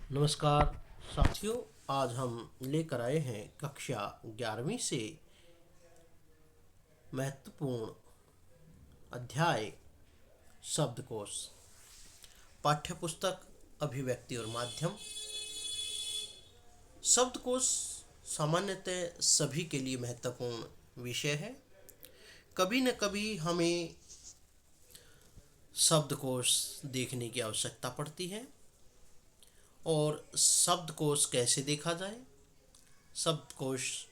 नमस्कार साथियों। आज हम लेकर आए हैं कक्षा 11वीं से महत्वपूर्ण अध्याय शब्दकोश। पाठ्यपुस्तक अभिव्यक्ति और माध्यम। शब्दकोश सामान्यतः सभी के लिए महत्वपूर्ण विषय है। कभी न कभी हमें शब्दकोश देखने की आवश्यकता पड़ती है। और शब्दकोश कैसे देखा जाए, शब्दकोश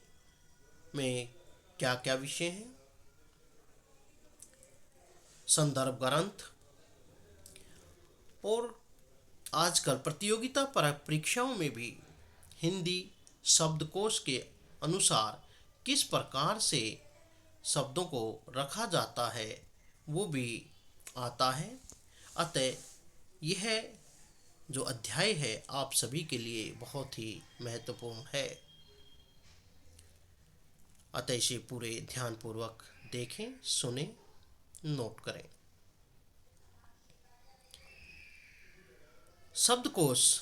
में क्या क्या विषय हैं, संदर्भ ग्रंथ। और आजकल प्रतियोगिता पर परीक्षाओं में भी हिंदी शब्दकोश के अनुसार किस प्रकार से शब्दों को रखा जाता है वो भी आता है। अतः यह जो अध्याय है आप सभी के लिए बहुत ही महत्वपूर्ण है। अतः इसे पूरे ध्यानपूर्वक देखें, सुने, नोट करें। शब्दकोश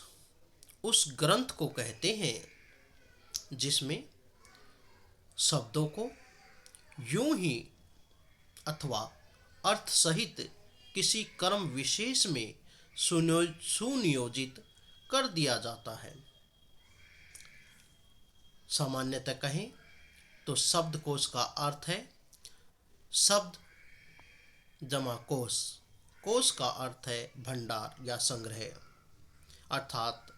उस ग्रंथ को कहते हैं जिसमें शब्दों को यूं ही अथवा अर्थ सहित किसी क्रम विशेष में सुनियोजित कर दिया जाता है। सामान्यतः कहें तो शब्दकोश का अर्थ है शब्द जमा कोश। कोश का अर्थ है भंडार या संग्रह, अर्थात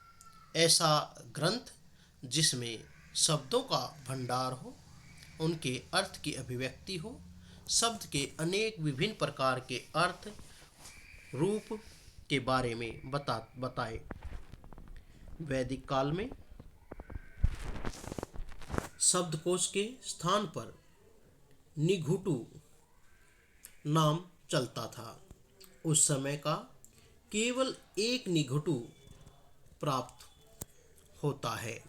ऐसा ग्रंथ जिसमें शब्दों का भंडार हो, उनके अर्थ की अभिव्यक्ति हो, शब्द के विभिन्न प्रकार के अर्थ रूप के बारे में बताए। वैदिक काल में शब्दकोश के स्थान पर निघुटु नाम चलता था। उस समय का केवल एक निघुटु प्राप्त होता है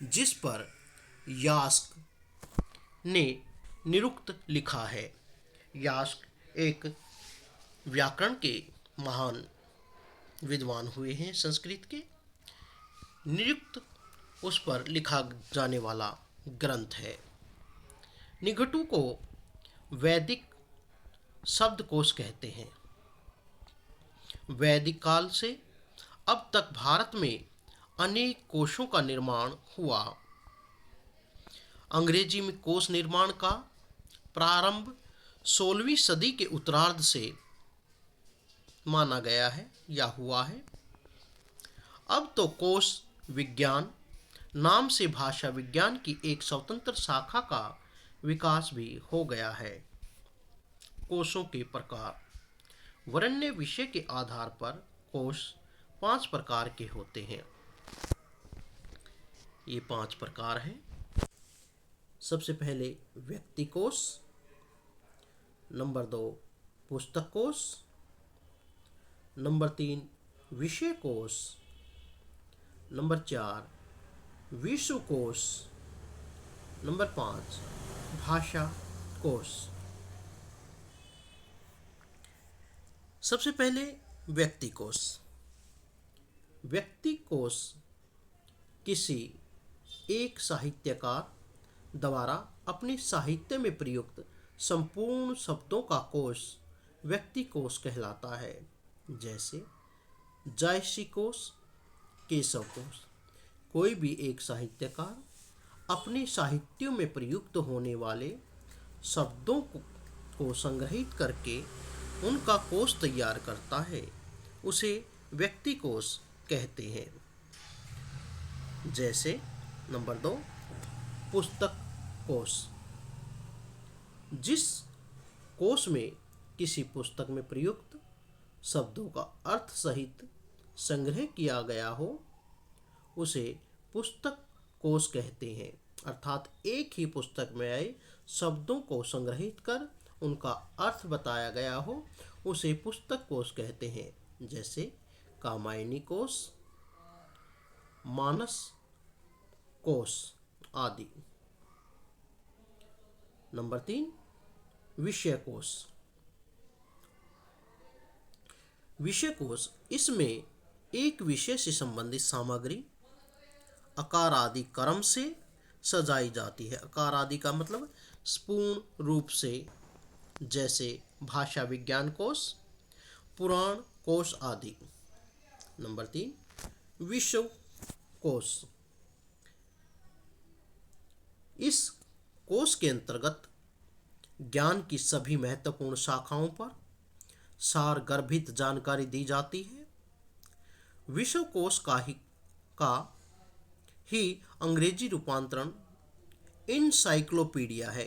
जिस पर यास्क ने निरुक्त लिखा है। यास्क एक व्याकरण के महान विद्वान हुए हैं संस्कृत के। निरुक्त उस पर लिखा जाने वाला ग्रंथ है। निघटु को वैदिक शब्दकोश कहते हैं। वैदिक काल से अब तक भारत में अनेक कोशों का निर्माण हुआ। अंग्रेजी में कोश निर्माण का प्रारंभ 16वीं सदी के उत्तरार्ध से माना गया है या हुआ है। अब तो कोश विज्ञान नाम से भाषा विज्ञान की एक स्वतंत्र शाखा का विकास भी हो गया है। कोशों के प्रकार। वरेण्य विषय के आधार पर कोश 5 प्रकार के होते हैं। ये 5 प्रकार हैं। सबसे पहले व्यक्ति कोश, नंबर 2 पुस्तक कोश, नंबर 3 विषय कोश, नंबर 4 विश्वकोश, नंबर 5 भाषा कोश। सबसे पहले व्यक्ति कोश। व्यक्ति कोश किसी एक साहित्यकार द्वारा अपने साहित्य में प्रयुक्त संपूर्ण शब्दों का कोश व्यक्ति कोश कहलाता है। जैसे जायसी कोश, केशव कोश। कोई भी एक साहित्यकार अपने साहित्यों में प्रयुक्त होने वाले शब्दों को संग्रहित करके उनका कोश तैयार करता है, उसे व्यक्ति कोश कहते हैं। जैसे नंबर 2 पुस्तक कोश। जिस कोश में किसी पुस्तक में प्रयुक्त शब्दों का अर्थ सहित संग्रह किया गया हो उसे पुस्तक कोश कहते हैं। अर्थात एक ही पुस्तक में आए शब्दों को संग्रहित कर उनका अर्थ बताया गया हो उसे पुस्तक कोश कहते हैं। जैसे कामायनी कोश, मानस कोश आदि। नंबर 3 विषय कोश। विषय कोश, इसमें एक विषय से संबंधित सामग्री आकार आदि क्रम से सजाई जाती है। आकार आदि का मतलब पूर्ण रूप से, जैसे भाषा विज्ञान कोश, पुराण कोश आदि। नंबर 3, विश्व कोश। इस कोश के अंतर्गत ज्ञान की सभी महत्वपूर्ण शाखाओं पर सारगर्भित जानकारी दी जाती है। विश्वकोश का ही अंग्रेजी रूपांतरण इनसाइक्लोपीडिया है।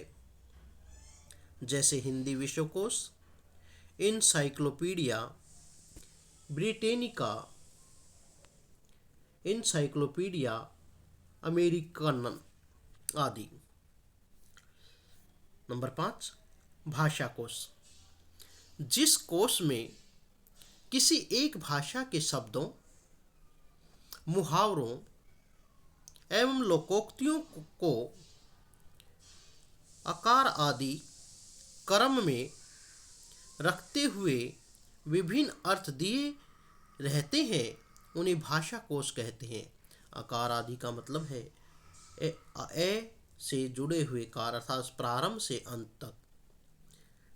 जैसे हिंदी विश्वकोश, इनसाइक्लोपीडिया ब्रिटेनिका, इनसाइक्लोपीडिया अमेरिकन आदि। नंबर 5, भाषा कोश। जिस कोश में किसी एक भाषा के शब्दों, मुहावरों एवं लोकोक्तियों को आकार आदि क्रम में रखते हुए विभिन्न अर्थ दिए रहते हैं, उन्हें भाषा कोश कहते हैं। आकार आदि का मतलब है ए से जुड़े हुए कार, अर्थात प्रारंभ से अंत तक।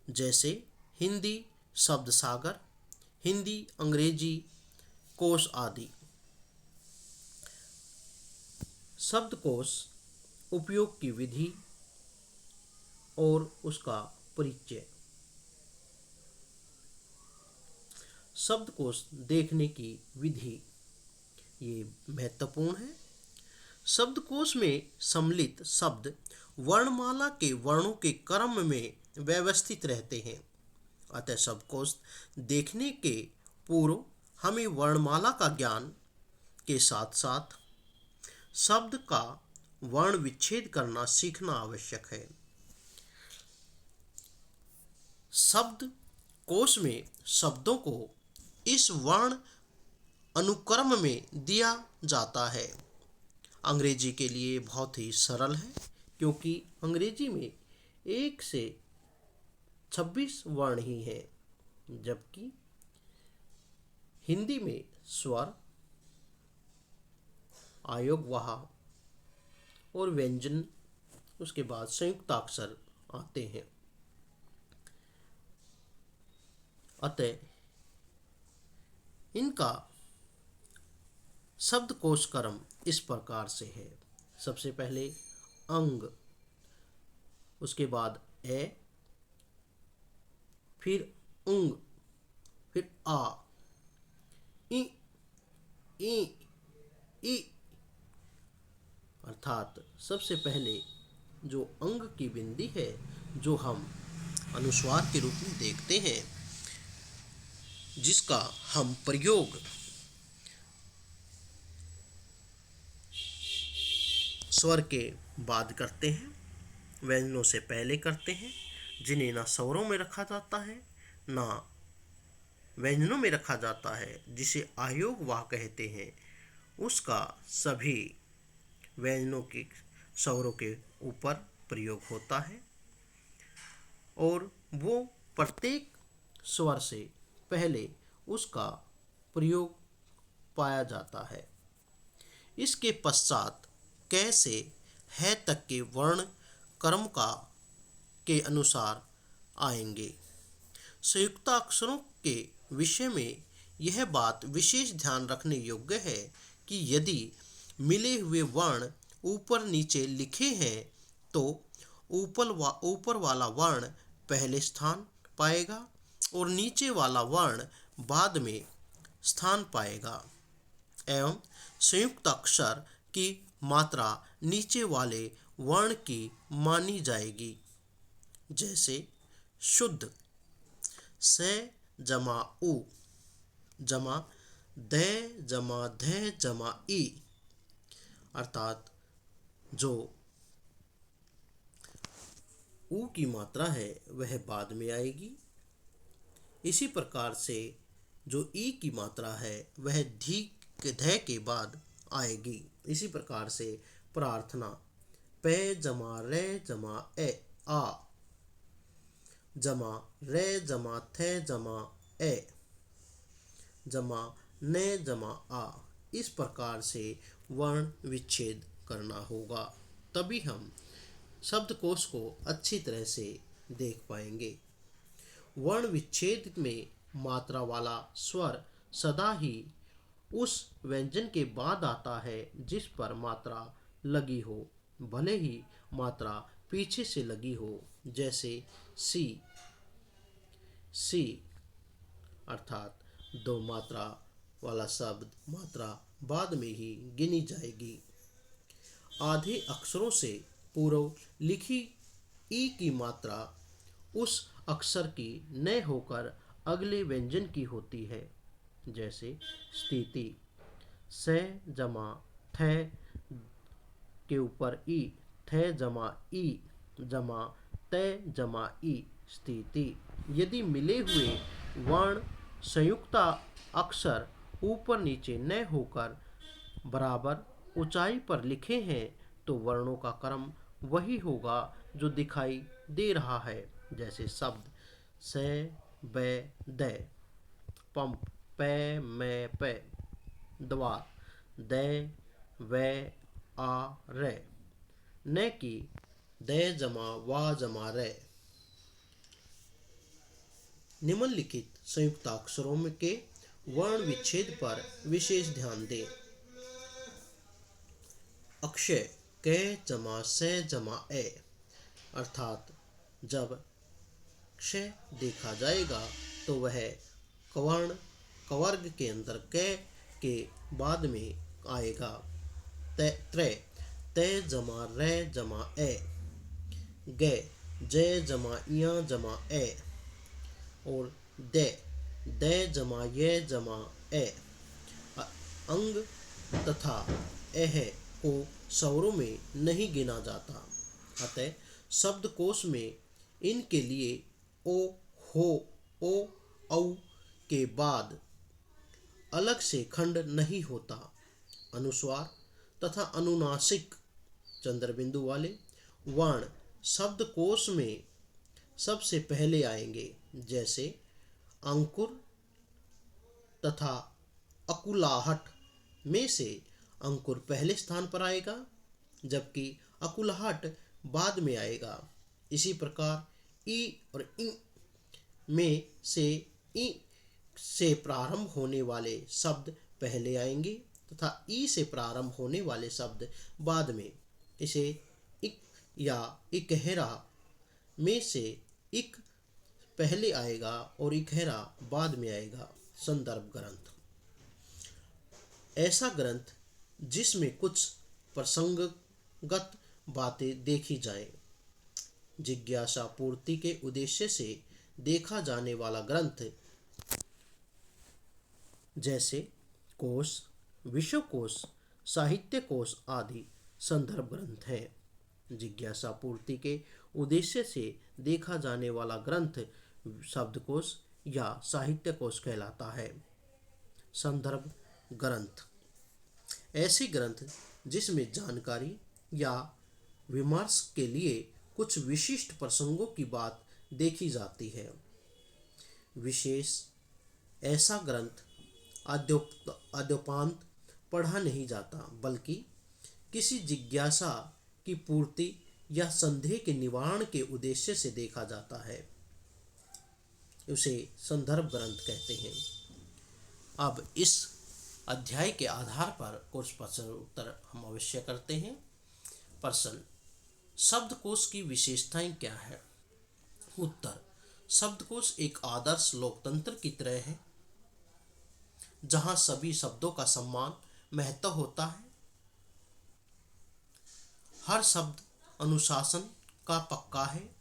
जैसे हिंदी शब्द सागर, हिंदी अंग्रेजी कोश आदि। शब्दकोश उपयोग की विधि और उसका परिचय। शब्दकोश देखने की विधि ये महत्वपूर्ण है। शब्दकोश में सम्मिलित शब्द वर्णमाला के वर्णों के क्रम में व्यवस्थित रहते हैं। अतः शब्दकोश देखने के पूर्व हमें वर्णमाला का ज्ञान के साथ साथ शब्द का वर्ण विच्छेद करना सीखना आवश्यक है। शब्द कोश में शब्दों को इस वर्ण अनुक्रम में दिया जाता है। अंग्रेजी के लिए बहुत ही सरल है, क्योंकि अंग्रेजी में 1 से 26 वर्ण ही हैं, जबकि हिंदी में स्वर, आयोगवाह और व्यंजन, उसके बाद संयुक्ताक्षर आते हैं। अतः इनका शब्दकोश क्रम इस प्रकार से है। सबसे पहले अंग, उसके बाद ए, फिर उंग, फिर आ, इ, ई। अर्थात सबसे पहले जो अंग की बिंदी है, जो हम अनुस्वार के रूप में देखते हैं, जिसका हम प्रयोग स्वर के बाद करते हैं, व्यंजनों से पहले करते हैं, जिन्हें ना स्वरों में रखा जाता है ना व्यंजनों में रखा जाता है, जिसे आयोगवाह कहते हैं, उसका सभी व्यंजनों के स्वरों के ऊपर प्रयोग होता है और वो प्रत्येक स्वर से पहले उसका प्रयोग पाया जाता है। इसके पश्चात क से है तक के वर्ण क्रम के अनुसार आएंगे। संयुक्ताक्षरों के विषय में यह बात विशेष ध्यान रखने योग्य है कि यदि मिले हुए वर्ण ऊपर नीचे लिखे हैं तो ऊपर वाला वर्ण पहले स्थान पाएगा और नीचे वाला वर्ण बाद में स्थान पाएगा, एवं संयुक्त अक्षर की मात्रा नीचे वाले वर्ण की मानी जाएगी। जैसे शुद्ध से जमा उ जमा द जमा ध जमा ई, अर्थात जो ऊ की मात्रा है वह बाद में आएगी। इसी प्रकार से जो ई की मात्रा है वह ध के बाद आएगी। इसी प्रकार से प्रार्थना पे जमा रे जमा ए आ जमा रे जमा थे जमा ए जमा न जमा आ, इस प्रकार से वर्ण विच्छेद करना होगा, तभी हम शब्दकोश को अच्छी तरह से देख पाएंगे। वर्ण विच्छेद में मात्रा वाला स्वर सदा ही उस व्यंजन के बाद आता है जिस पर मात्रा लगी हो, भले ही मात्रा पीछे से लगी हो। जैसे सी, सी अर्थात दो मात्रा वाला शब्द मात्रा बाद में ही गिनी जाएगी। आधे अक्षरों से पूर्व लिखी ई की मात्रा उस अक्षर की न होकर अगले व्यंजन की होती है। जैसे स्थिति, से जमा ठ के ऊपर ई, ठ जमा ई जमा त जमा ई, स्थिति। यदि मिले हुए वर्ण संयुक्त अक्षर ऊपर नीचे न होकर बराबर ऊंचाई पर लिखे हैं तो वर्णों का क्रम वही होगा जो दिखाई दे रहा है। जैसे शब्द से, ब, द, पंप, पै, मैं, पै, द्वार, द, व, आ, रे, न कि द जमा वा जमा रे। निम्नलिखित संयुक्ताक्षरों के वर्ण विच्छेद पर विशेष ध्यान दें। अक्षय क जमा से जमा ए, अर्थात जब क्षय देखा जाएगा तो वह कवर्ण कवर्ग के अंदर क के बाद में आएगा। त्रय त जमा रे जमा ए, ग जय जमा इया जमा ए, और द जमा ये जमा ए। अंग तथा एह को स्वरों में नहीं गिना जाता, अतः शब्दकोश में इनके लिए ओ, हो, ओ, औ के बाद अलग से खंड नहीं होता। अनुस्वार तथा अनुनासिक चंद्रबिंदु वाले वर्ण शब्दकोश में सबसे पहले आएंगे। जैसे अंकुर तथा अकुलाहट में से अंकुर पहले स्थान पर आएगा जबकि अकुलाहट बाद में आएगा। इसी प्रकार ई और इ में से ई से प्रारंभ होने वाले शब्द पहले आएंगे तथा ई से प्रारंभ होने वाले शब्द बाद में। इसे इक या इकहरा में से इक पहले आएगा और इकहरा बाद में आएगा। संदर्भ ग्रंथ ऐसा ग्रंथ जिसमें कुछ प्रसंगगत बातें देखी जाएं। जिज्ञासा पूर्ति के उद्देश्य से देखा जाने वाला ग्रंथ जैसे कोश, विश्वकोश, साहित्य कोश आदि संदर्भ ग्रंथ हैं। जिज्ञासा पूर्ति के उद्देश्य से देखा जाने वाला ग्रंथ शब्दकोश या साहित्य कोश कहलाता है। संदर्भ ग्रंथ ऐसे ग्रंथ जिसमें जानकारी या विमर्श के लिए कुछ विशिष्ट प्रसंगों की बात देखी जाती है। विशेष ऐसा ग्रंथ आद्योपांत पढ़ा नहीं जाता बल्कि किसी जिज्ञासा की पूर्ति या संदेह के निवारण के उद्देश्य से देखा जाता है। उसे संदर्भ ग्रंथ कहते हैं। अब इस अध्याय के आधार पर कुछ प्रश्न उत्तर हम अवश्य करते हैं। प्रश्न, शब्दकोश की विशेषताएं क्या है? उत्तर, शब्दकोश एक आदर्श लोकतंत्र की तरह है जहां सभी शब्दों का सम्मान महत्व होता है। हर शब्द अनुशासन का पक्का है।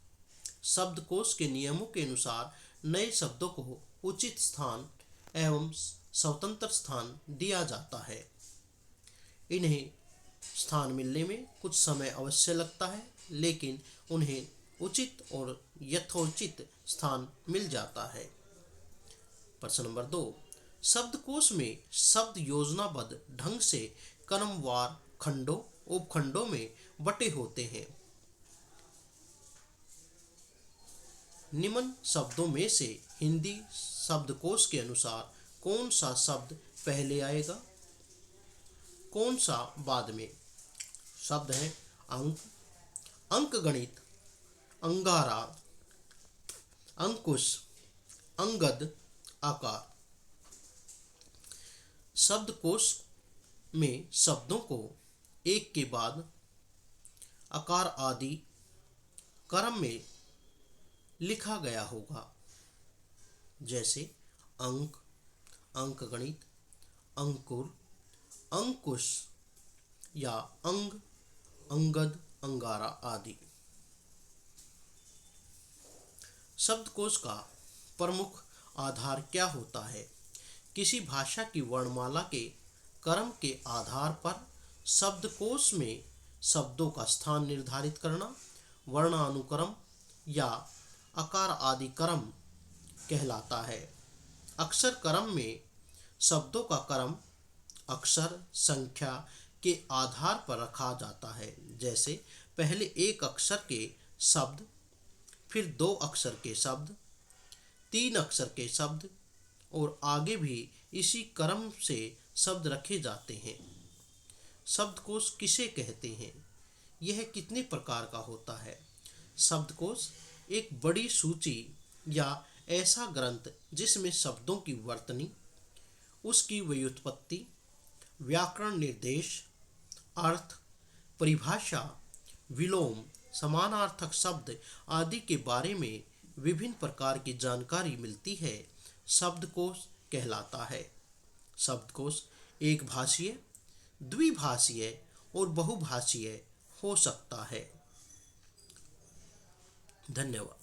शब्दकोश के नियमों के अनुसार नए शब्दों को उचित स्थान एवं स्वतंत्र स्थान दिया जाता है। इन्हें स्थान मिलने में कुछ समय अवश्य लगता है लेकिन उन्हें उचित और यथोचित स्थान मिल जाता है। प्रश्न नंबर 2, शब्दकोश में शब्द योजनाबद्ध ढंग से क्रमवार खंडों उपखंडों में बटे होते हैं। निम्न शब्दों में से हिंदी शब्दकोश के अनुसार कौन सा शब्द पहले आएगा, कौन सा बाद में? शब्द है अंक, अंकगणित, अंगारा, अंकुश, अंगद, आकार। शब्दकोश में शब्दों को एक के बाद आकार आदि क्रम में लिखा गया होगा, जैसे अंक, अंकगणित, अंकुर, अंकुश या अंग, अंगद, अंगारा आदि। शब्दकोश का प्रमुख आधार क्या होता है? किसी भाषा की वर्णमाला के क्रम के आधार पर शब्दकोश में शब्दों का स्थान निर्धारित करना वर्णानुक्रम या आकार आदि क्रम कहलाता है। अक्षर क्रम में शब्दों का क्रम अक्षर संख्या के आधार पर रखा जाता है, जैसे पहले एक अक्षर के शब्द, फिर 2 अक्षर के शब्द, 3 अक्षर के शब्द और आगे भी इसी क्रम से शब्द रखे जाते हैं। शब्दकोश किसे कहते हैं? यह कितने प्रकार का होता है? शब्दकोश एक बड़ी सूची या ऐसा ग्रंथ जिसमें शब्दों की वर्तनी, उसकी व्युत्पत्ति, व्याकरण निर्देश, अर्थ, परिभाषा, विलोम, समानार्थक शब्द आदि के बारे में विभिन्न प्रकार की जानकारी मिलती है, शब्दकोश कहलाता है। शब्दकोश एक भाषीय, द्विभाषीय और बहुभाषीय हो सकता है। धन्यवाद।